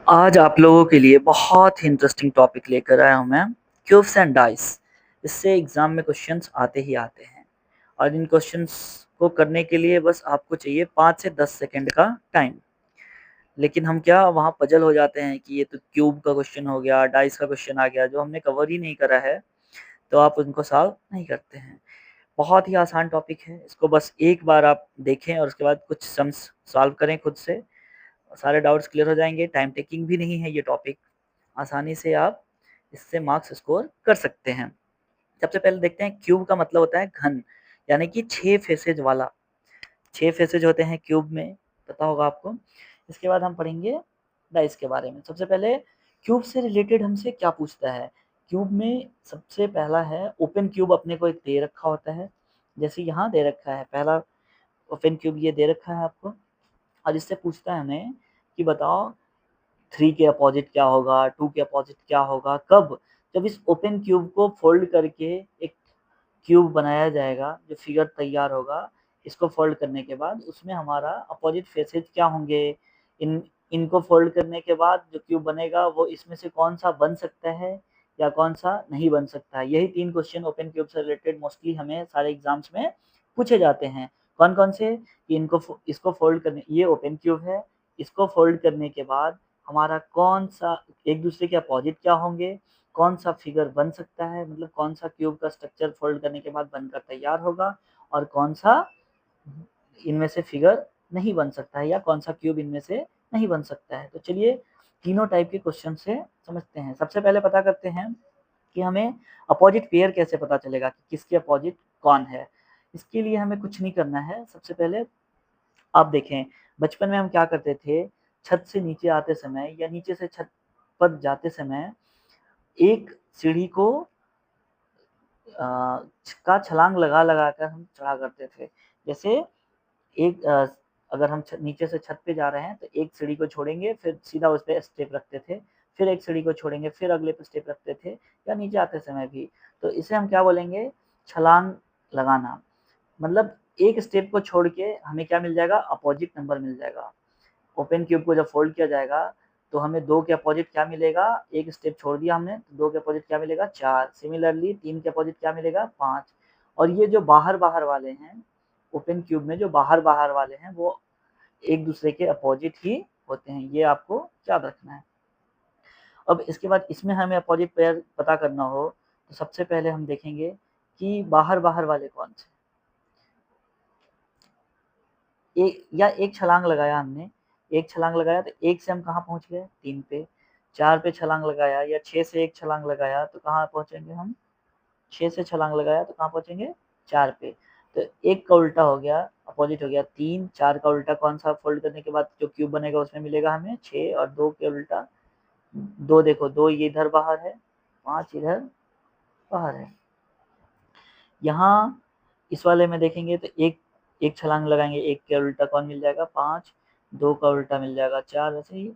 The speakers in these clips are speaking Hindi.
आज आप लोगों के लिए बहुत ही इंटरेस्टिंग टॉपिक लेकर आया हूँ मैं, क्यूब्स एंड डाइस। इससे एग्जाम में क्वेश्चंस आते ही आते हैं और इन क्वेश्चंस को करने के लिए बस आपको चाहिए 5 से 10 सेकंड का टाइम। लेकिन हम क्या वहाँ पजल हो जाते हैं कि ये तो क्यूब का क्वेश्चन हो गया, डाइस का क्वेश्चन आ गया जो हमने कवर ही नहीं करा है, तो आप उनको सॉल्व नहीं करते हैं। बहुत ही आसान टॉपिक है, इसको बस एक बार आप देखें और उसके बाद कुछ सम्स सॉल्व करें खुद से, सारे डाउट्स क्लियर हो जाएंगे। टाइम टेकिंग भी नहीं है ये टॉपिक, आसानी से आप इससे मार्क्स स्कोर कर सकते हैं। सबसे पहले देखते हैं क्यूब का मतलब होता है घन, यानी कि 6 फेसेज वाला। 6 फेसेज होते हैं क्यूब में, पता होगा आपको। इसके बाद हम पढ़ेंगे डाइस के बारे में। सबसे पहले क्यूब से रिलेटेड हमसे क्या पूछता है। क्यूब में सबसे पहला है ओपन क्यूब, अपने को एक दे रखा होता है, जैसे यहाँ दे रखा है पहला ओपन क्यूब, ये दे रखा है आपको। और इससे पूछता है हमें कि बताओ 3 के अपोजिट क्या होगा, 2 के अपोजिट क्या होगा, कब? जब इस ओपन क्यूब को फोल्ड करके एक क्यूब बनाया जाएगा, जो फिगर तैयार होगा, इसको फोल्ड करने के बाद उसमें हमारा अपोजिट फेसेज क्या होंगे। इन इनको फोल्ड करने के बाद जो क्यूब बनेगा वो इसमें से कौन सा बन सकता है या कौन सा नहीं बन सकता है। यही 3 क्वेश्चन ओपन क्यूब से रिलेटेड मोस्टली हमें सारे एग्जाम्स में पूछे जाते हैं। कौन कौन से? कि इसको फोल्ड करने, ये ओपन क्यूब है, इसको फोल्ड करने के बाद हमारा कौन सा एक दूसरे के अपोजिट क्या होंगे, कौन सा फिगर बन सकता है, मतलब कौन सा क्यूब का स्ट्रक्चर फोल्ड करने के बाद बनकर तैयार होगा, और कौन सा इनमें से फिगर नहीं बन सकता है, या कौन सा क्यूब इनमें से नहीं बन सकता है। तो चलिए तीनों टाइप के क्वेश्चन से समझते हैं। सबसे पहले पता करते हैं कि हमें अपोजिट पेयर कैसे पता चलेगा कि किसके अपोजिट कौन है। इसके लिए हमें कुछ नहीं करना है। सबसे पहले आप देखें, बचपन में हम क्या करते थे, छत से नीचे आते समय या नीचे से छत पर जाते समय एक सीढ़ी को का छलांग लगा लगा कर हम चढ़ा करते थे। जैसे एक अगर हम नीचे से छत पे जा रहे हैं तो एक सीढ़ी को छोड़ेंगे, फिर सीधा उस पे स्टेप रखते थे, फिर एक सीढ़ी को छोड़ेंगे, फिर अगले पे स्टेप रखते थे, या नीचे आते समय भी। तो इसे हम क्या बोलेंगे? छलांग लगाना। मतलब एक स्टेप को छोड़ के हमें क्या मिल जाएगा? अपोजिट नंबर मिल जाएगा। ओपन क्यूब को जब फोल्ड किया जाएगा तो हमें 2 के अपोजिट क्या मिलेगा? एक स्टेप छोड़ दिया हमने तो 2 के अपोजिट क्या मिलेगा? 4। सिमिलरली 3 के अपोजिट क्या मिलेगा? 5। और ये जो बाहर-बाहर वाले हैं, ओपन क्यूब में जो बाहर-बाहर वाले हैं वो एक दूसरे के अपोजिट ही होते हैं, ये आपको याद रखना है। अब इसके बाद इसमें हमें अपोजिट पेयर पता करना हो तो सबसे पहले हम देखेंगे कि बाहर-बाहर वाले कौन से। एक छलांग लगाया हमने, एक छलांग लगाया तो 1 से हम कहाँ पहुँच गए? 3 पे। 4 पे छलांग लगाया या 6 से 1 छलांग लगाया तो कहाँ पहुँचेंगे हम? 6 से छलांग लगाया तो कहाँ पहुँचेंगे? 4 पे। तो 1 का उल्टा हो गया, अपोजिट हो गया 3, 4 का उल्टा कौन-सा फोल्ड करने के बाद जो क्यूब बनेगा उसमें मिलेगा हमें 6, और 2 के उल्टा 2, देखो 2 ये इधर बाहर है, 5 इधर बाहर है। यहाँ इस वाले में देखेंगे तो एक छलांग लगाएँगे, 1 के उल्टा कौन मिल जाएगा? 5, 2 का उल्टा मिल जाएगा 4, वैसे ही।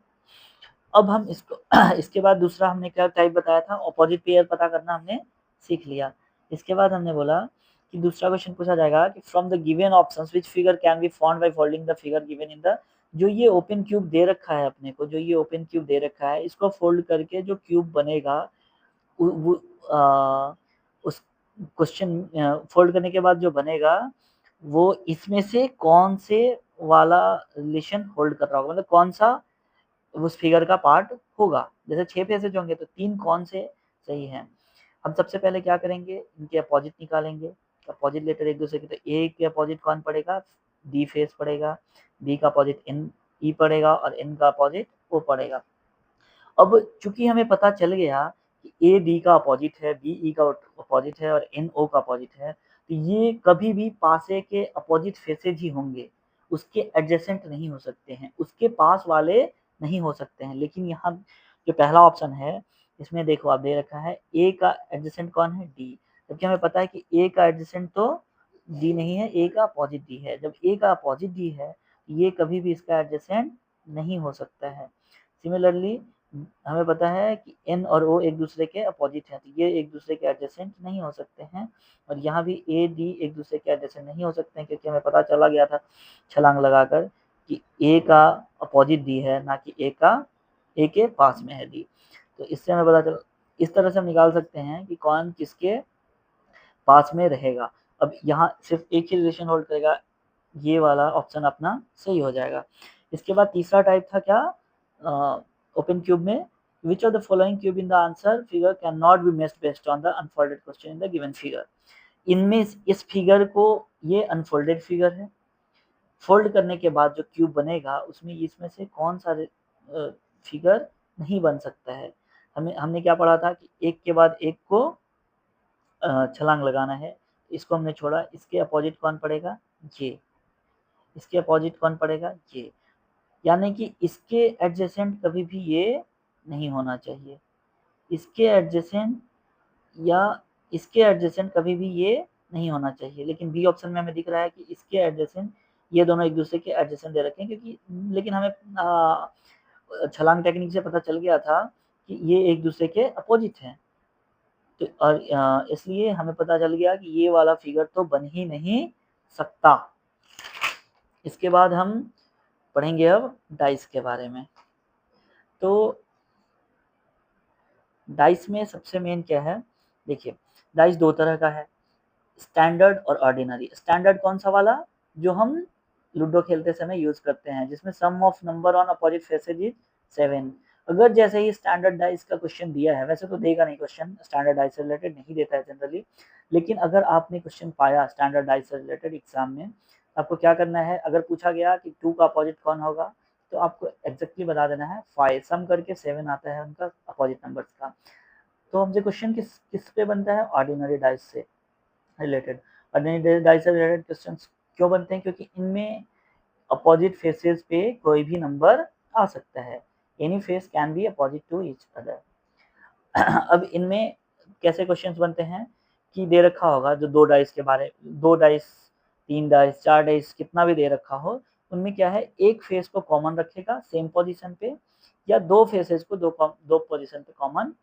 अब हम इसको इसके बाद दूसरा हमने क्या टाइप बताया था? अपोजिट पेयर पता करना हमने सीख लिया। इसके बाद हमने बोला कि दूसरा क्वेश्चन पूछा जाएगा कि from the given options which figure can be found by folding the figure given in the. जो ये ओपन क्यूब दे रखा है अपने को, जो ये ओपन क्यूब दे रखा है, इसको फोल्ड करके जो क्यूब बनेगा वो उस क्वेश्चन फोल्ड करने के बाद जो बनेगा वो इसमें से कौन से वाला रिलेशन होल्ड कर रहा होगा, मतलब कौन सा उस फिगर का पार्ट होगा। जैसे 6 फेसेज होंगे तो 3 कौन से सही हैं। हम सबसे पहले क्या करेंगे? इनके अपोजिट निकालेंगे। अपोजिट लेटर एक दूसरे के, तो ए के अपोजिट कौन पड़ेगा? डी फेस पड़ेगा, बी का अपोजिट एन ई पड़ेगा, और एन का अपोजिट ओ पड़ेगा। अब चूंकि हमें पता चल गया कि ए डी का अपोजिट है, बी ई का अपोजिट है, और एन ओ का अपोजिट है, तो ये कभी भी पासे के अपोजिट फेसेज ही होंगे, उसके एडजेसेंट नहीं हो सकते हैं, उसके पास वाले नहीं हो सकते हैं। लेकिन यहाँ जो पहला ऑप्शन है इसमें देखो आप दे रखा है ए का एडजेसेंट कौन है? डी। जबकि हमें पता है कि ए का एडजेसेंट तो डी नहीं है, ए का अपोजिट डी है। जब ए का अपोजिट डी है ये कभी भी इसका एडजेसेंट नहीं हो सकता है। सिमिलरली हमें पता है कि एन और ओ एक दूसरे के अपोजिट हैं, तो ये एक दूसरे के एडजेसेंट नहीं हो सकते हैं। और यहाँ भी ए डी एक दूसरे के एडजेसेंट नहीं हो सकते हैं, क्योंकि हमें पता चला गया था छलांग लगाकर कि ए का अपोजिट डी है, ना कि ए का ए के पास में है डी। तो इससे हमें पता चल, इस तरह से हम निकाल सकते हैं कि कौन किसके पास में रहेगा। अब यहाँ सिर्फ एक ही रिलेशन होल्ड करेगा, ये वाला ऑप्शन अपना सही हो जाएगा। इसके बाद तीसरा टाइप था क्या, ओपन क्यूब में, which of the following cube in the answer figure can not be messed based on the unfolded question in the given figure. इनमें इस फिगर को, ये अनफोल्डेड फिगर है, फोल्ड करने के बाद जो क्यूब बनेगा उसमें इसमें से कौन सा फिगर नहीं बन सकता है। हमने क्या पढ़ा था कि एक के बाद एक को छलांग लगाना है, इसको हमने छोड़ा, इसके अपोजिट कौन पड़ेगा, ये, इसके अपोजिट कौन पड़ेगा, ये, यानी कि इसके एडजेसेंट कभी भी ये नहीं होना चाहिए, इसके एडजेसेंट या इसके एडजेसेंट कभी भी ये नहीं होना चाहिए। लेकिन बी ऑप्शन में हमें दिख रहा है कि इसके एडजेसेंट, ये दोनों एक दूसरे के एडजेसेंट दे रखे हैं, क्योंकि लेकिन हमें छलांग टेक्निक से पता चल गया था कि ये एक दूसरे के अपोजिट हैं। तो और इसलिए हमें पता चल गया कि ये वाला फिगर तो बन ही नहीं सकता। इसके बाद हम पढ़ेंगे अब डाइस के बारे में। तो डाइस में सबसे मेन क्या है, देखिए डाइस दो तरह का है, स्टैंडर्ड और ऑर्डिनरी। स्टैंडर्ड कौन सा वाला, जो हम लूडो खेलते समय यूज करते हैं, जिसमें sum of number on opposite faces is 7। अगर जैसे ही स्टैंडर्ड डाइस का क्वेश्चन दिया है, वैसे तो देगा नहीं क्वेश्चन, स्टैंडर्ड डाइस से रिलेटेड नहीं देता है जनरली, लेकिन अगर आपने क्वेश्चन पाया स्टैंडर्ड डाइस से रिलेटेड एग्जाम में, आपको क्या करना है, अगर पूछा गया कि 2 का अपोजिट कौन होगा, तो आपको एग्जैक्टली बता देना है 5, सम करके 7 आता है उनका अपोजिट नंबर्स का। तो हमसे क्वेश्चन किस किस पे बनता है, ऑर्डिनरी डाइस से रिलेटेड। ऑर्डिनरी डाइस से रिलेटेड क्वेश्चंस क्यों बनते हैं, क्योंकि इनमें अपोजिट फेसेस पे कोई भी नंबर आ सकता है, any face can be opposite to each other. अब इनमें कैसे क्वेश्चंस बनते हैं कि दे रखा होगा जो दो डाइस के बारे, दो डाइस, तीन डाइस, चार डाइस, कितना भी दे रखा हो, उनमें क्या है, एक फेस को कॉमन रखेगा सेम पोजीशन पे, या दो फेसेस को दो पोजीशन पे कॉमन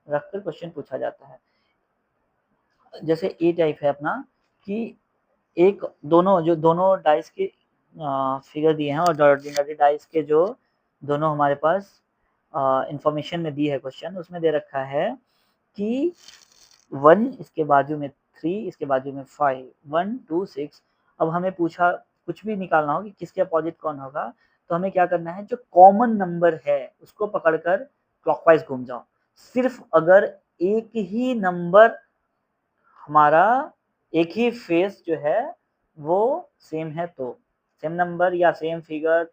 रखकर क्वेश्चन पूछा जाता है। जैसे ए टाइप है अपना कि एक दोनों जो दोनों डाइस के फिगर दिए हैं, और ऑर्डिनरी डाइस के जो दोनों हमारे पास इंफॉर्मेशन में दी है क्वेश्चन, उसमें दे रखा है कि 1 इसके बाजू में 3, इसके बाजू में 5, 1 2 6। अब हमें पूछा कुछ भी निकालना हो कि किसके अपोजिट कौन होगा, तो हमें क्या करना है, जो कॉमन नंबर है उसको पकड़कर क्लॉकवाइज घूम जाओ। सिर्फ अगर एक ही नंबर हमारा, एक ही फेस जो है वो सेम है, तो सेम नंबर या सेम फिगर,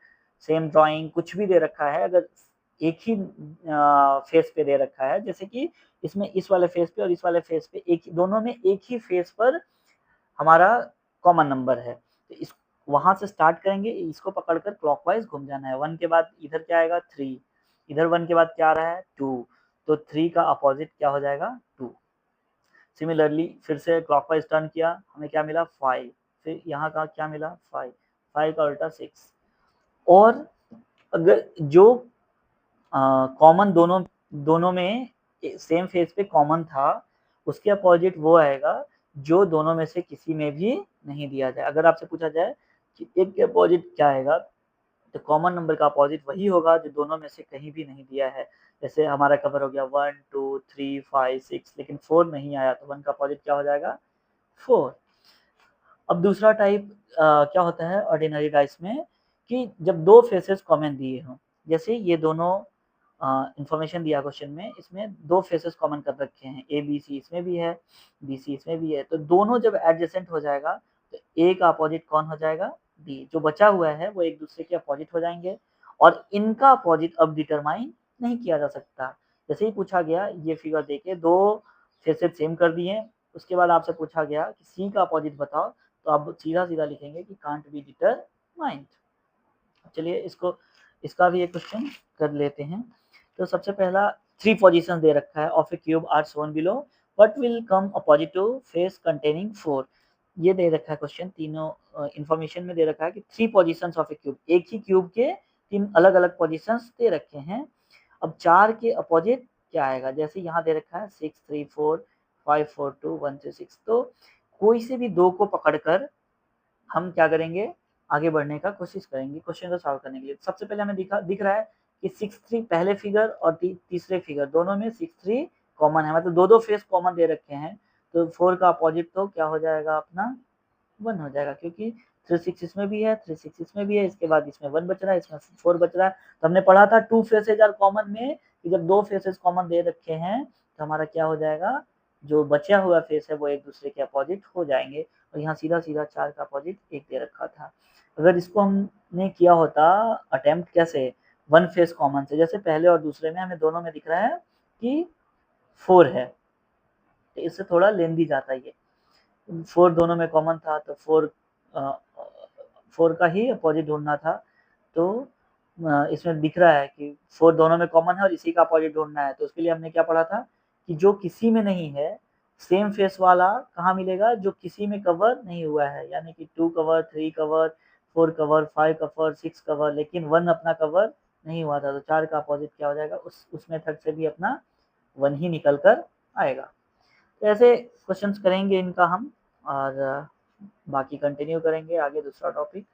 सेम ड्राइंग कुछ भी दे रखा है, अगर एक ही फेस पे दे रखा है, जैसे कि इसमें इस वाले फेस पे और इस वाले फेस पे एक, दोनों में एक ही फेस पर हमारा कॉमन नंबर है, तो इस वहां से स्टार्ट करेंगे, इसको पकड़कर क्लॉकवाइज घूम जाना है। 1 के बाद इधर क्या आएगा 3, इधर 1 के बाद क्या आ रहा है 2, तो 3 का अपोजिट क्या हो जाएगा 2। सिमिलरली फिर से क्लॉकवाइज टर्न किया, हमें क्या मिला 5, फिर यहाँ का क्या मिला 5, 5 का उल्टा 6। और अगर जो कॉमन दोनों दोनों में सेम फेस पे कॉमन था, उसके अपोजिट वो आएगा जो दोनों में से किसी में भी नहीं दिया जाए। अगर आपसे पूछा जाए कि एक के अपोजिट क्या आएगा, तो कॉमन नंबर का अपोजिट वही होगा जो दोनों में से कहीं भी नहीं दिया है। जैसे हमारा कवर हो गया 1 2 3 5 6, लेकिन 4 नहीं आया, तो 1 का अपोजिट क्या हो जाएगा 4। अब दूसरा टाइप क्या होता है ऑर्डिनरी डाइस में, कि जब दो फेसेस कॉमन दिए हों, जैसे ये दोनों इंफॉर्मेशन दिया क्वेश्चन में, इसमें दो फेसेस कॉमन कर रखे हैं, ए बी सी इसमें भी है, बी सी इसमें भी है, तो दोनों जब एडजेसेंट हो जाएगा, तो ए का अपोजिट कौन हो जाएगा बी, जो बचा हुआ है वो एक दूसरे के अपोजिट हो जाएंगे, और इनका अपोजिट अब डिटरमाइन नहीं किया जा सकता। जैसे ही पूछा गया, ये फिगर देके दो फेसेस सेम कर दिए, उसके बाद आपसे पूछा गया कि सी का अपोजिट बताओ, तो आप सीधा सीधा लिखेंगे कि कांट बी डिटरमाइंड। चलिए इसको, इसका भी एक क्वेश्चन कर लेते हैं। तो सबसे पहला, 3 पोजीशन दे रखा है of a cube are shown below, what will come opposite to face containing 4। ये दे रखा है क्वेश्चन, तीनों इंफॉर्मेशन में दे रखा है कि 3 पोजीशंस ऑफ ए क्यूब, एक ही क्यूब के 3 अलग अलग पोजीशंस दे रखे हैं। अब 4 के अपोजिट क्या आएगा, जैसे यहाँ दे रखा है 6 3 4 5 4 2 1 3 6, तो कोई से भी दो को पकड़कर हम क्या करेंगे, आगे बढ़ने का कोशिश करेंगे क्वेश्चन को सॉल्व करने के लिए। सबसे पहले हमें दिख रहा है कि 6 3 पहले फिगर और तीसरे फिगर दोनों में 6 3 कॉमन है, मतलब दो फेस कॉमन दे रखे हैं, तो 4 का अपोजिट तो क्या हो जाएगा अपना 1 हो जाएगा, क्योंकि 3 6 इसमें भी है, 3 6 इसमें भी है, इसके बाद इसमें 1 बच रहा है, इसमें 4 बच रहा है। तो हमने पढ़ा था 2 फेसेज आर कॉमन में कि जब 2 फेसेज कॉमन दे रखे हैं तो हमारा क्या हो जाएगा, जो बचा हुआ फेस है वो एक दूसरे के अपोजिट हो जाएंगे। और यहाँ सीधा-सीधा 4 का अपोजिट 1 दे रखा था। अगर इसको हमने किया होता अटेम्प्ट कैसे, 1 फेस कॉमन से, जैसे पहले और दूसरे में हमें दोनों में दिख रहा है कि 4 है, तो इससे थोड़ा लेंदी जाता है ये। 4 दोनों में कॉमन था तो 4 का ही अपोजिट ढूंढना था, तो इसमें दिख रहा है कि 4 दोनों में कॉमन है और इसी का अपोजिट ढूंढना है, तो उसके लिए हमने क्या पढ़ा था कि जो किसी में नहीं है सेम फेस वाला कहाँ मिलेगा, जो किसी में कवर नहीं हुआ है, यानी कि 2 cover, 3 cover, 4 cover, 5 cover, 6 cover, लेकिन 1 अपना कवर नहीं हुआ था, तो 4 का अपोजिट क्या हो जाएगा, उस मेथड से भी अपना 1 ही निकल कर आएगा। तो ऐसे क्वेश्चंस करेंगे इनका हम, और बाकी कंटिन्यू करेंगे आगे दूसरा टॉपिक।